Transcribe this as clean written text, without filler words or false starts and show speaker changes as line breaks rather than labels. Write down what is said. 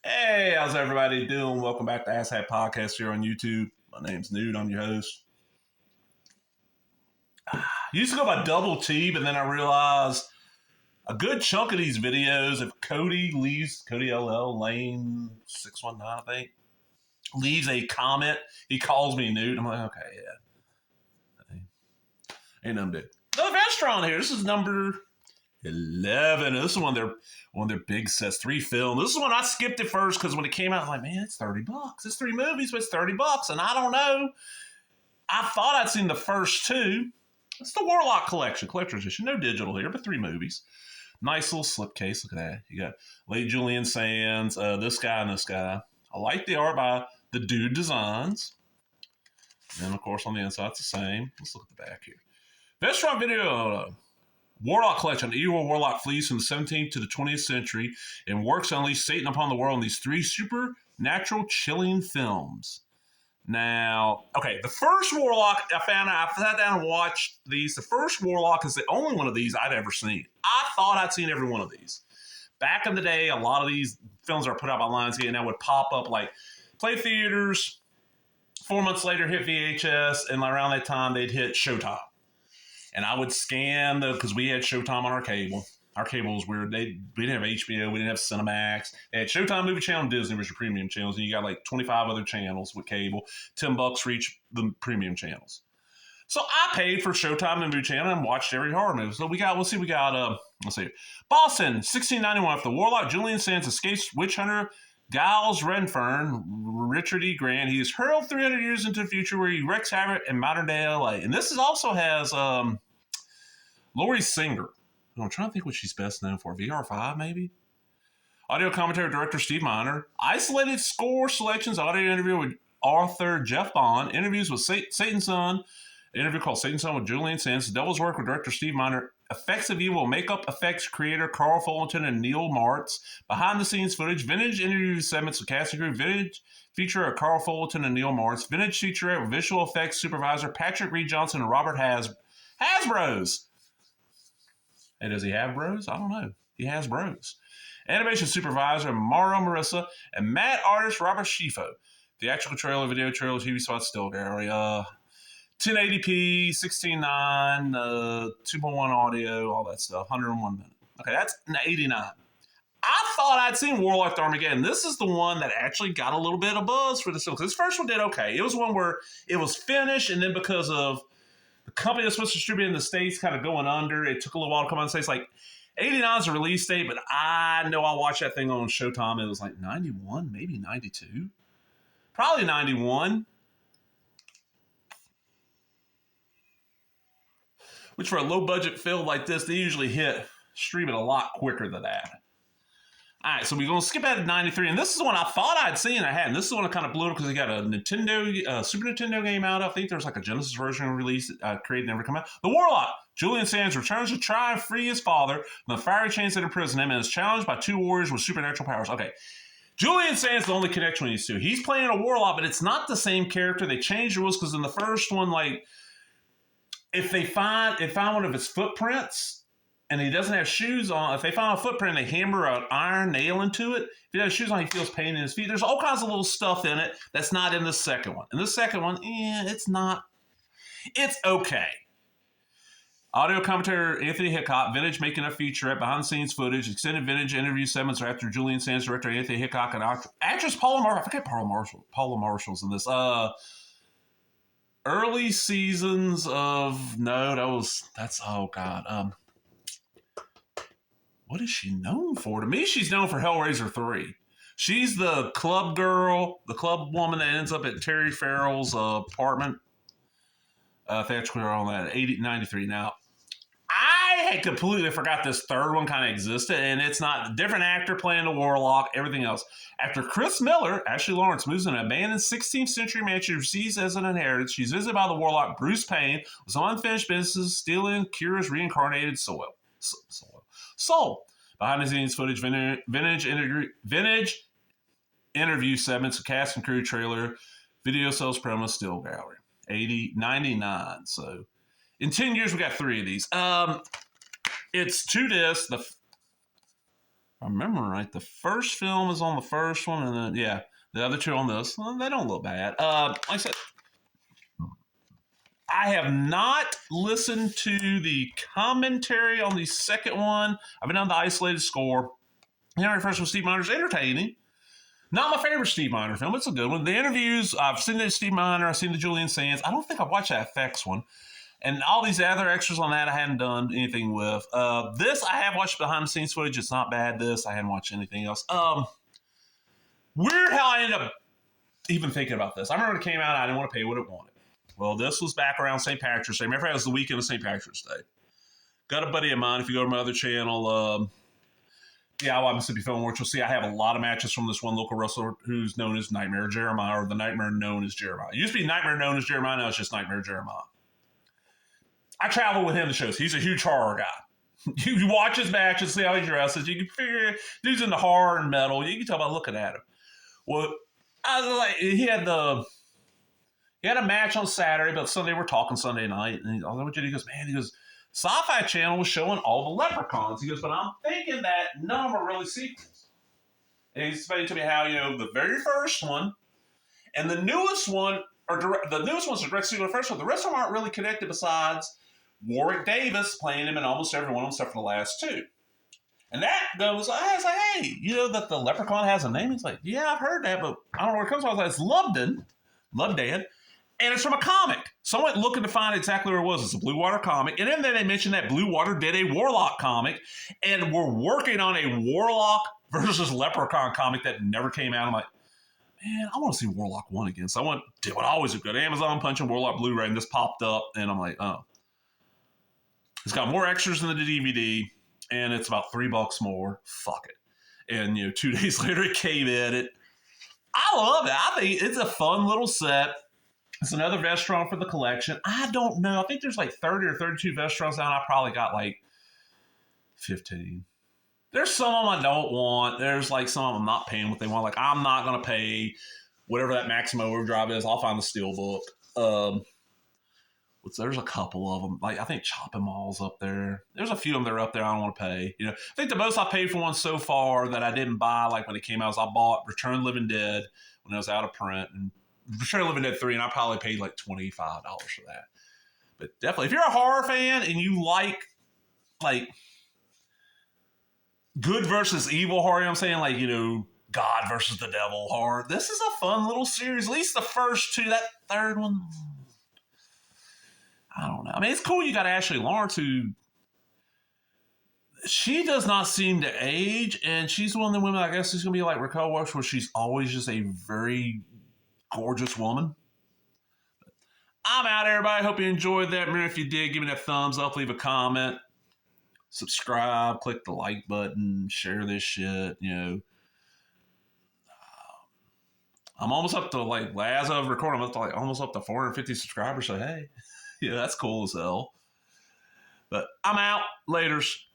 Hey, how's everybody doing? Welcome back to Ass Hat Podcast here on YouTube. My name's Nude. I'm your host. I used to go by Double T, but then I realized a good chunk of these videos, if Cody LL Lane 619, I think, leaves a comment, he calls me Nude. I'm like, okay, yeah. Ain't nothing big. Another Vestron here. This is number 11. This is one of their big sets, 3 film. This is one I skipped at first because when it came out, I'm like, man, it's $30. It's 3 movies, but it's $30. And I don't know. I thought I'd seen the first 2. It's the Warlock collection, collector's edition. No digital here, but 3 movies. Nice little slipcase. Look at that. You got late Julian Sands, this guy and this guy. I like the art by the Dude Designs. And of course, on the inside, it's the same. Let's look at the back here. Vestron video. Warlock collection. The evil Warlock flees from the 17th to the 20th century and works to unleash Satan upon the world in these 3 supernatural chilling films. Now, okay, the first Warlock, I sat down and watched these. The first Warlock is the only one of these I'd ever seen. I thought I'd seen every one of these. Back in the day, a lot of these films are put out by Lionsgate and that would pop up like play theaters. 4 months later, hit VHS, and around that time, they'd hit Showtime. And I would scan because we had Showtime on our cable. Our cable was weird. We didn't have HBO. We didn't have Cinemax. They had Showtime Movie Channel and Disney was your premium channels. And you got like 25 other channels with cable. $10 for each the premium channels. So I paid for Showtime and Movie Channel and watched every horror movie. So let's see. Boston, 1691. After the Warlock Julian Sands escapes witch hunter Giles Renfern, Richard E. Grant. He is hurled 300 years into the future where he wreaks havoc in modern day LA. And this also has Lori Singer. I'm trying to think what she's best known for. VR5, maybe? Audio commentary director Steve Miner. Isolated score selections, audio interview with author Jeff Bond. Interviews with Satan's Son. An interview called Satan's Son with Julian Sands. Devil's Work with director Steve Miner. Effects of Evil, makeup effects creator Carl Fullerton and Neil Martz. Behind the scenes footage. Vintage interview segments with casting crew. Vintage feature of Carl Fullerton and Neil Martz. Vintage featurette with visual effects supervisor Patrick Reed Johnson and Robert Hasbros. Hey, does he have bros? I don't know. He has bros. Animation supervisor Mauro Marissa and matte artist Robert Schifo. Theatrical trailer, video trailer, TV spot, still gallery. 1080p, 16:9, 2.1 audio, all that stuff. 101 minutes. Okay, that's 89. I thought I'd seen Warlock Armageddon. This is the one that actually got a little bit of buzz for this film. This first one did okay. It was one where it was finished, and then because of the company that's supposed to distribute in the States kind of going under, it took a little while to come out and say it's like 89 is a release date, but I know I watched that thing on Showtime. It was like 91, maybe 92. Probably 91. Which for a low-budget film like this, they usually stream it a lot quicker than that. All right, so we're going to skip ahead to 93, and this is the one I thought I'd seen I hadn't. This is the one that kind of blew up because they got a Super Nintendo game out. I think there's like a Genesis version released, created, never come out. The Warlock. Julian Sands returns to try and free his father from the fiery chains that imprison him and is challenged by 2 warriors with supernatural powers. Okay, Julian Sands is the only connection with these 2. He's playing a Warlock, but it's not the same character. They changed the rules because in the first one, like, if they find one of his footprints, and he doesn't have shoes on, if they find a footprint, they hammer an iron nail into it. If he has shoes on, he feels pain in his feet. There's all kinds of little stuff in it that's not in the second one. In the second one, it's not. It's okay. Audio commentator Anthony Hickok, vintage making a featurette, behind-the-scenes footage, extended vintage interview segments after Julian Sands, director Anthony Hickok, and actress Paula Marshall. I forget Paula Marshall's in this. Early seasons of what is she known for? To me, she's known for Hellraiser 3. She's the club girl, the club woman that ends up at Terry Farrell's apartment. Theatrical on that, 93. Now, I had completely forgot this third one kind of existed, and it's not a different actor playing the Warlock, everything else. After Chris Miller, Ashley Lawrence moves in an abandoned 16th century mansion she receives as an inheritance. She's visited by the Warlock Bruce Payne with some unfinished business, stealing Kira's reincarnated soul. Behind the scenes footage, vintage interview segments, a cast and crew trailer, video sales promo, still gallery. 99. So in 10 years, we got 3 of these. It's 2 discs. I remember right, the first film is on the first one, and then yeah, the other two on this. Well, they don't look bad. Like I said, I have not listened to the commentary on the second one. I've been on the isolated score. The first one, Steve Miner's entertaining. Not my favorite Steve Miner film. It's a good one. The interviews, I've seen the Steve Miner, I've seen the Julian Sands. I don't think I've watched that FX one. And all these other extras on that I hadn't done anything with. This I have watched behind the scenes footage. It's not bad. This I hadn't watched anything else. Weird how I ended up even thinking about this. I remember when it came out, I didn't want to pay what it wanted. Well, this was back around St. Patrick's Day. Matter of fact, it was the weekend of St. Patrick's Day. Got a buddy of mine. If you go to my other channel, DIY Mississippi Film Works, you'll see I have a lot of matches from this one local wrestler who's known as Nightmare Jeremiah, or the Nightmare known as Jeremiah. It used to be Nightmare known as Jeremiah. Now it's just Nightmare Jeremiah. I travel with him to shows. He's a huge horror guy. You watch his matches, see how he dresses. You can figure dude's into horror and metal. You can tell by looking at him. Well, he had a match on Saturday, but Sunday we're talking Sunday night, and he goes, man, he goes, Sci-Fi Channel was showing all the Leprechauns. He goes, but I'm thinking that none of them are really sequels. And he's explaining to me how, the very first one and the newest one the newest one's a direct sequel to the first one. The rest of them aren't really connected besides Warwick Davis playing him in almost every one of them except for the last two. And that goes, I was like, hey, that the Leprechaun has a name? He's like, yeah, I've heard that, but I don't know where it comes from. I was like, it's Lubdan. And it's from a comic. So I went looking to find exactly where it was. It's a Blue Water comic. And then they mentioned that Blue Water did a Warlock comic. And we're working on a Warlock versus Leprechaun comic that never came out. I'm like, man, I want to see Warlock 1 again. So I did what I always do. Go to Amazon, punch in Warlock Blu-ray, and this popped up. And I'm like, oh. It's got more extras than the DVD. And it's about $3 more. Fuck it. And, 2 days later, it came in. I love it. I think it's a fun little set. It's another Vestron for the collection. I don't know. I think there's like 30 or 32 Vestrons down. I probably got like 15. There's some of them I don't want. There's like some of them I'm not paying what they want. Like, I'm not going to pay whatever that Maximum Overdrive is. I'll find the Steelbook. There's a couple of them. Like, I think Chopping Mall's up there. There's a few of them that are up there I don't want to pay. I think the most I paid for one so far that I didn't buy, like when it came out, is I bought Return of the Living Dead when it was out of print. And Return of the Living Dead 3, and I probably paid like $25 for that. But definitely, if you're a horror fan and you like good versus evil horror, I'm saying, like, God versus the devil horror, this is a fun little series. At least the first two. That third one, I don't know. I mean, it's cool you got Ashley Lawrence, who she does not seem to age, and she's one of the women, I guess, is going to be like Raquel Welch, where she's always just a very gorgeous woman. I'm out, everybody. Hope you enjoyed that. Remember, if you did, give me that thumbs up, leave a comment, subscribe, click the like button, share this shit. I'm almost up to, like, as of recording, I'm up to like almost up to 450 subscribers. So hey, yeah, that's cool as hell. But I'm out. Laters.